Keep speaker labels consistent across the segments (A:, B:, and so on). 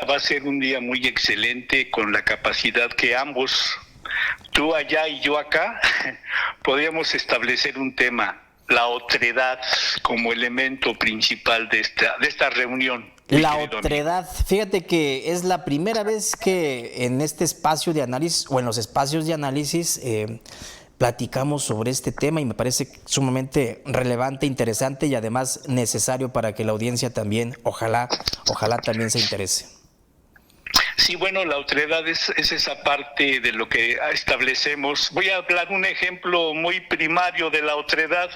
A: va a ser un día muy excelente con la capacidad que ambos, tú allá y yo acá, podríamos establecer un tema, la otredad como elemento principal de esta reunión.
B: La otredad, fíjate que es la primera vez que en este espacio de análisis o en los espacios de análisis platicamos sobre este tema y me parece sumamente relevante, interesante y además necesario para que la audiencia también, ojalá también se interese.
A: Sí, bueno, la otredad es esa parte de lo que establecemos. Voy a hablar un ejemplo muy primario de la otredad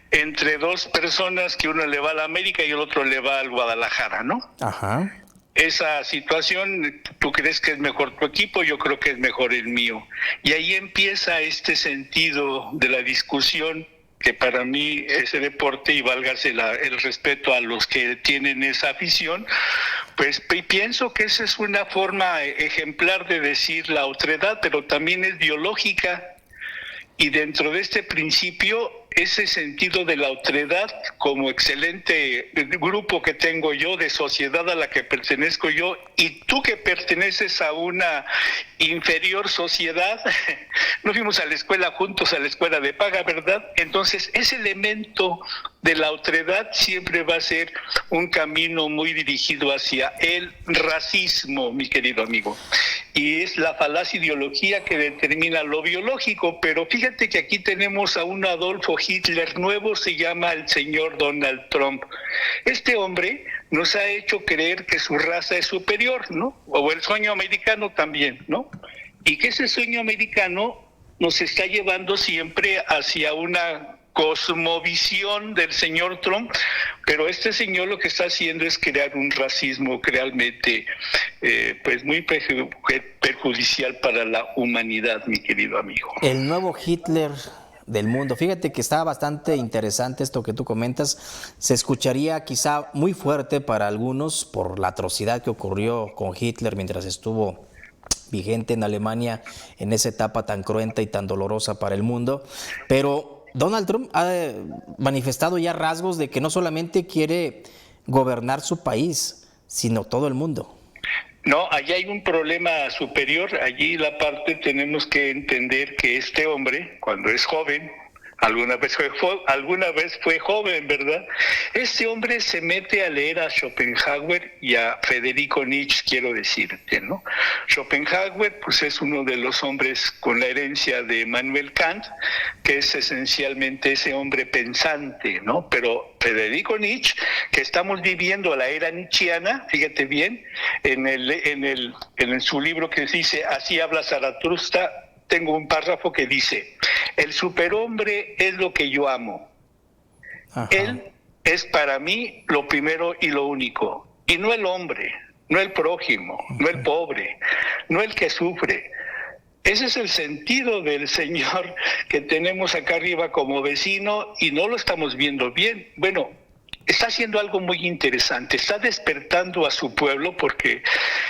A: entre dos personas que uno le va a la América y el otro le va al Guadalajara, ¿no?
B: Ajá.
A: Esa situación, tú crees que es mejor tu equipo, yo creo que es mejor el mío. Y ahí empieza este sentido de la discusión, que para mí ese deporte, y válgase el respeto a los que tienen esa afición, pues pienso que esa es una forma ejemplar de decir la otredad, pero también es biológica. Y dentro de este principio, ese sentido de la otredad como excelente grupo que tengo yo, de sociedad a la que pertenezco yo, y tú que perteneces a una inferior sociedad, no fuimos a la escuela juntos, a la escuela de paga, ¿verdad? Entonces, ese elemento de la otredad siempre va a ser un camino muy dirigido hacia el racismo, mi querido amigo. Y es la falaz ideología que determina lo biológico, pero fíjate que aquí tenemos a un Adolfo Hitler nuevo, se llama el señor Donald Trump. Este hombre nos ha hecho creer que su raza es superior, ¿no? O el sueño americano también, ¿no? Y que ese sueño americano nos está llevando siempre hacia una cosmovisión del señor Trump, pero este señor lo que está haciendo es crear un racismo realmente pues muy perjudicial para la humanidad, mi querido amigo.
B: El nuevo Hitler del mundo. Fíjate que está bastante interesante esto que tú comentas. Se escucharía quizá muy fuerte para algunos por la atrocidad que ocurrió con Hitler mientras estuvo vigente en Alemania en esa etapa tan cruenta y tan dolorosa para el mundo, pero Donald Trump ha manifestado ya rasgos de que no solamente quiere gobernar su país, sino todo el mundo.
A: No, allí hay un problema superior. Allí la parte tenemos que entender que este hombre, cuando es joven, alguna vez fue joven, ¿verdad? Este hombre se mete a leer a Schopenhauer y a Federico Nietzsche, quiero decirte, ¿no? Schopenhauer, pues es uno de los hombres con la herencia de Immanuel Kant, que es esencialmente ese hombre pensante, ¿no? Pero Federico Nietzsche, que estamos viviendo la era nietzscheana, fíjate bien, en su libro que dice Así habla Zaratustra, tengo un párrafo que dice: el superhombre es lo que yo amo. Ajá. Él es para mí lo primero y lo único. Y no el hombre, no el prójimo, no el pobre, no el que sufre. Ese es el sentido del Señor que tenemos acá arriba como vecino y no lo estamos viendo bien. Bueno, está haciendo algo muy interesante, está despertando a su pueblo porque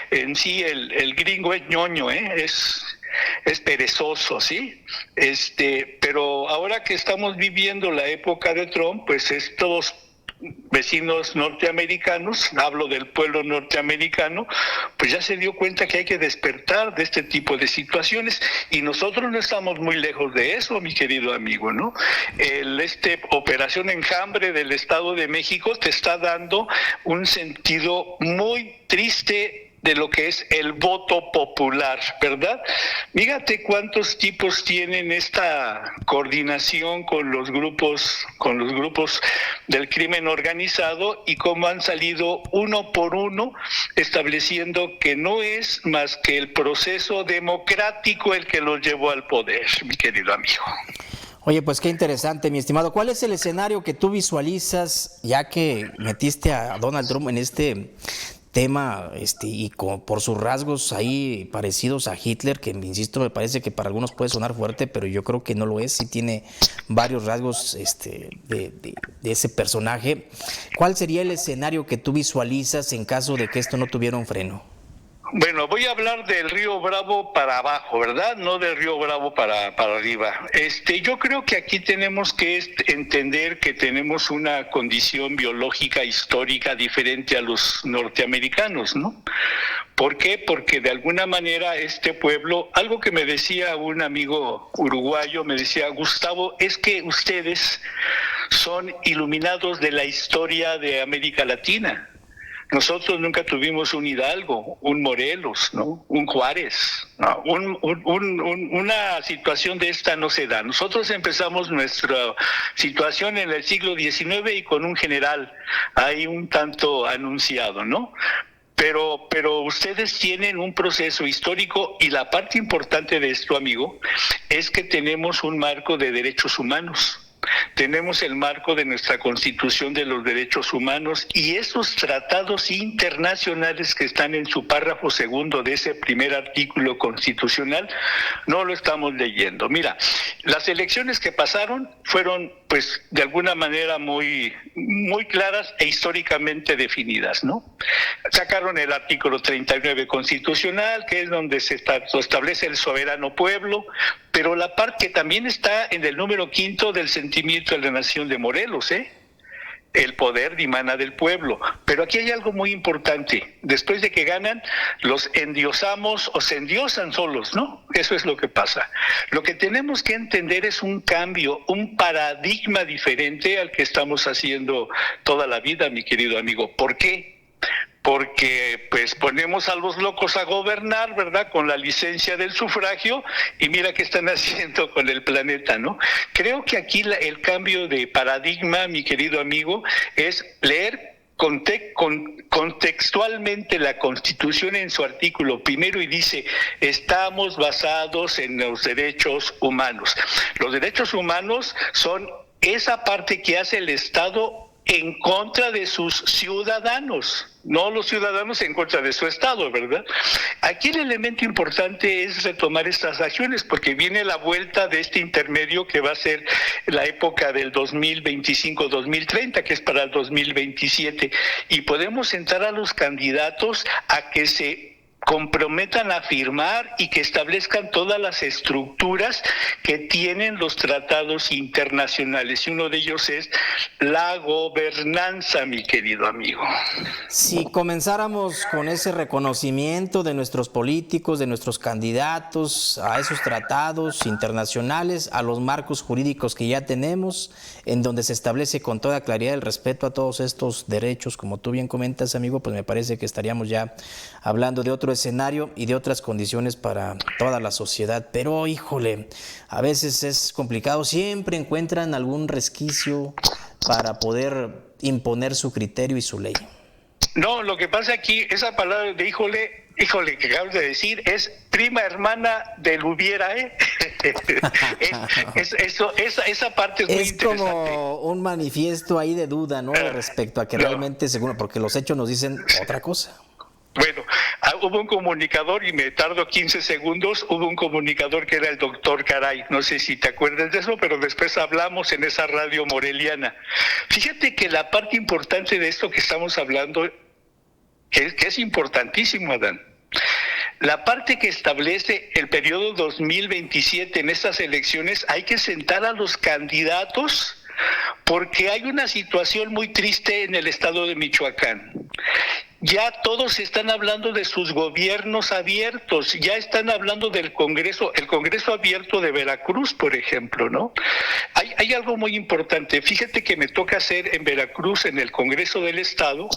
A: en sí el gringo es ñoño, es perezoso, ¿sí? Pero ahora que estamos viviendo la época de Trump, pues estos vecinos norteamericanos, hablo del pueblo norteamericano, pues ya se dio cuenta que hay que despertar de este tipo de situaciones y nosotros no estamos muy lejos de eso, mi querido amigo, ¿no? Operación Enjambre del Estado de México te está dando un sentido muy triste de lo que es el voto popular, ¿verdad? Fíjate cuántos tipos tienen esta coordinación con los grupos del crimen organizado y cómo han salido uno por uno estableciendo que no es más que el proceso democrático el que los llevó al poder, mi querido amigo.
B: Oye, pues qué interesante, mi estimado. ¿Cuál es el escenario que tú visualizas, ya que metiste a Donald Trump en este tema por sus rasgos ahí parecidos a Hitler, que insisto, me parece que para algunos puede sonar fuerte, pero yo creo que no lo es, sí tiene varios rasgos de ese personaje? ¿Cuál sería el escenario que tú visualizas en caso de que esto no tuviera un freno?
A: Bueno, voy a hablar del río Bravo para abajo, ¿verdad? No del río Bravo para arriba. Yo creo que aquí tenemos que entender que tenemos una condición biológica histórica diferente a los norteamericanos, ¿no? ¿Por qué? Porque de alguna manera este pueblo, algo que me decía un amigo uruguayo, me decía, Gustavo, es que ustedes son iluminados de la historia de América Latina. Nosotros nunca tuvimos un Hidalgo, un Morelos, ¿no? Un Juárez, ¿no? Una situación de esta no se da. Nosotros empezamos nuestra situación en el siglo XIX y con un general ahí un tanto anunciado, ¿no? Pero ustedes tienen un proceso histórico y la parte importante de esto, amigo, es que tenemos un marco de derechos humanos. Tenemos el marco de nuestra Constitución de los Derechos Humanos y esos tratados internacionales que están en su párrafo segundo de ese primer artículo constitucional, no lo estamos leyendo. Mira, las elecciones que pasaron fueron, pues, de alguna manera muy claras e históricamente definidas, ¿no? Sacaron el artículo 39 constitucional, que es donde se establece el soberano pueblo, pero la parte que también está en el número 5 del sentimiento de la nación de Morelos, el poder dimana del pueblo. Pero aquí hay algo muy importante. Después de que ganan, los endiosamos o se endiosan solos, ¿no? Eso es lo que pasa. Lo que tenemos que entender es un cambio, un paradigma diferente al que estamos haciendo toda la vida, mi querido amigo. ¿Por qué? Porque pues ponemos a los locos a gobernar, ¿verdad? Con la licencia del sufragio y mira qué están haciendo con el planeta, ¿no? Creo que aquí el cambio de paradigma, mi querido amigo, es leer contextualmente la Constitución en su artículo primero y dice, estamos basados en los derechos humanos. Los derechos humanos son esa parte que hace el Estado en contra de sus ciudadanos, no los ciudadanos en contra de su Estado, ¿verdad? Aquí el elemento importante es retomar estas acciones porque viene la vuelta de este intermedio que va a ser la época del 2025-2030, que es para el 2027, y podemos sentar a los candidatos a que se comprometan a firmar y que establezcan todas las estructuras que tienen los tratados internacionales. Y uno de ellos es la gobernanza, mi querido amigo.
B: Si comenzáramos con ese reconocimiento de nuestros políticos, de nuestros candidatos, a esos tratados internacionales, a los marcos jurídicos que ya tenemos, en donde se establece con toda claridad el respeto a todos estos derechos, como tú bien comentas, amigo, pues me parece que estaríamos ya hablando de otro escenario y de otras condiciones para toda la sociedad. Pero, híjole, a veces es complicado, siempre encuentran algún resquicio para poder imponer su criterio y su ley.
A: No, lo que pasa aquí, esa palabra de híjole que acabas de decir, es prima hermana del hubiera, esa parte es muy interesante.
B: Es como un manifiesto ahí de duda, ¿no? Respecto a que realmente, seguro, porque los hechos nos dicen otra cosa.
A: Bueno, hubo un comunicador, y me tardo 15 segundos, hubo un comunicador que era el doctor Caray, no sé si te acuerdas de eso, pero después hablamos en esa radio moreliana. Fíjate que la parte importante de esto que estamos hablando, que es importantísimo, Adán, la parte que establece el periodo 2027 en estas elecciones, hay que sentar a los candidatos porque hay una situación muy triste en el estado de Michoacán. Ya todos están hablando de sus gobiernos abiertos, ya están hablando del Congreso, el Congreso abierto de Veracruz, por ejemplo, ¿no? Hay algo muy importante. Fíjate que me toca hacer en Veracruz, en el Congreso del Estado,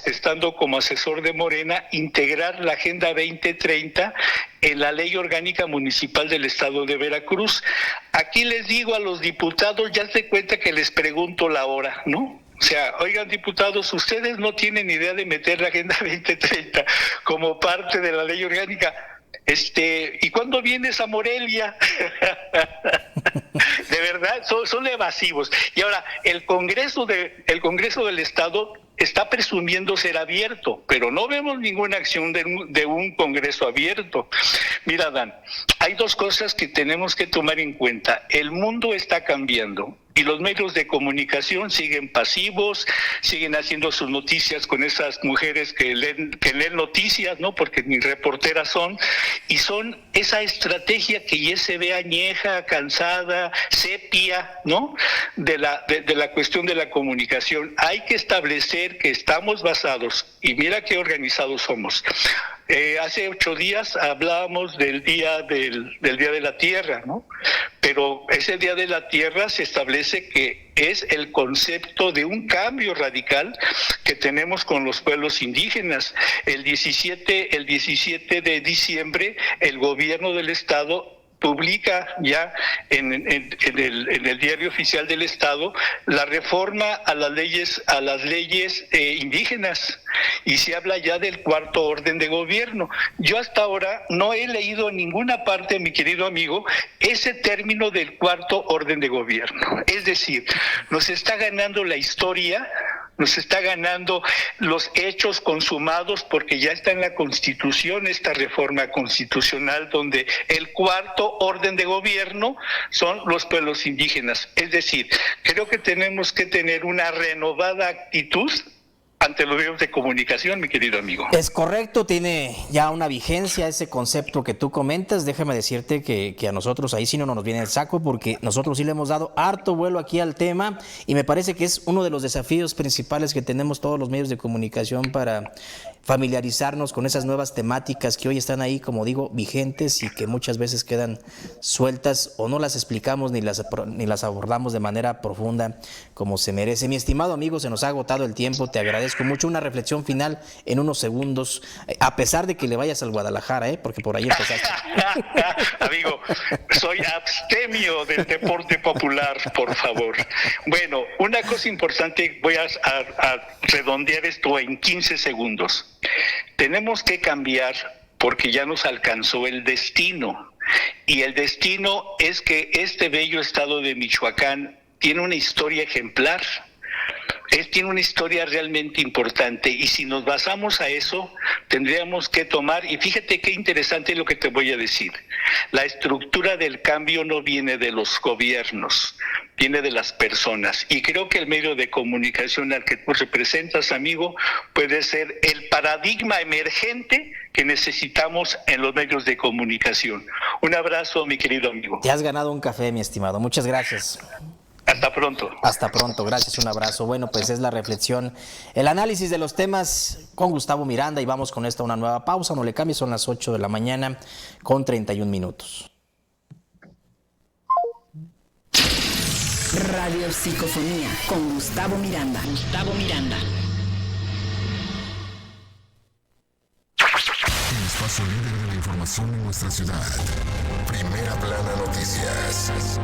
A: estando como asesor de Morena, integrar la Agenda 2030 en la Ley Orgánica Municipal del Estado de Veracruz. Aquí les digo a los diputados, ya se cuenta que les pregunto la hora, ¿no? O sea, oigan, diputados, ustedes no tienen idea de meter la Agenda 2030 como parte de la ley orgánica. ¿Y cuándo vienes a Morelia? De verdad, son evasivos. Y ahora, el Congreso del Estado está presumiendo ser abierto, pero no vemos ninguna acción de un Congreso abierto. Mira, Dan, hay dos cosas que tenemos que tomar en cuenta. El mundo está cambiando. Y los medios de comunicación siguen pasivos, siguen haciendo sus noticias con esas mujeres que leen noticias, ¿no? Porque ni reporteras son, y son esa estrategia que ya se ve añeja, cansada, sepia, ¿no? De la cuestión de la comunicación. Hay que establecer que estamos basados, y mira qué organizados somos. Hace 8 días hablábamos del Día de la Tierra, ¿no? Pero ese Día de la Tierra se establece que es el concepto de un cambio radical que tenemos con los pueblos indígenas. El 17 de diciembre, el gobierno del Estado publica ya en el diario oficial del Estado la reforma a las leyes indígenas, y se habla ya del cuarto orden de gobierno. Yo hasta ahora no he leído en ninguna parte, mi querido amigo, ese término del cuarto orden de gobierno. Es decir, nos está ganando la historia, nos está ganando los hechos consumados, porque ya está en la Constitución esta reforma constitucional donde el cuarto orden de gobierno son los pueblos indígenas. Es decir, creo que tenemos que tener una renovada actitud ante los medios de comunicación, mi querido amigo.
B: Es correcto, tiene ya una vigencia ese concepto que tú comentas. Déjame decirte que a nosotros ahí sí no nos viene el saco, porque nosotros sí le hemos dado harto vuelo aquí al tema, y me parece que es uno de los desafíos principales que tenemos todos los medios de comunicación para familiarizarnos con esas nuevas temáticas que hoy están ahí, como digo, vigentes, y que muchas veces quedan sueltas o no las explicamos ni las abordamos de manera profunda como se merece. Mi estimado amigo, se nos ha agotado el tiempo, te agradezco mucho. Una reflexión final en unos segundos, a pesar de que le vayas al Guadalajara, porque por ahí empezaste.
A: Amigo, soy abstemio del deporte popular, por favor. Bueno, una cosa importante, voy a redondear esto en 15 segundos. Tenemos que cambiar porque ya nos alcanzó el destino, y el destino es que este bello estado de Michoacán tiene una historia ejemplar. Tiene una historia realmente importante, y si nos basamos a eso, tendríamos que tomar, y fíjate qué interesante lo que te voy a decir, la estructura del cambio no viene de los gobiernos, viene de las personas, y creo que el medio de comunicación al que tú representas, amigo, puede ser el paradigma emergente que necesitamos en los medios de comunicación. Un abrazo, mi querido amigo.
B: Te has ganado un café, mi estimado. Muchas gracias.
A: Hasta pronto.
B: Hasta pronto, gracias, un abrazo. Bueno, pues es la reflexión, el análisis de los temas con Gustavo Miranda, y vamos con esta una nueva pausa, no le cambie, son las 8 de la mañana con 31 minutos.
C: Radio Psicofonía con Gustavo Miranda. Gustavo Miranda.
D: El espacio líder de la información en nuestra ciudad. Primera Plana Noticias.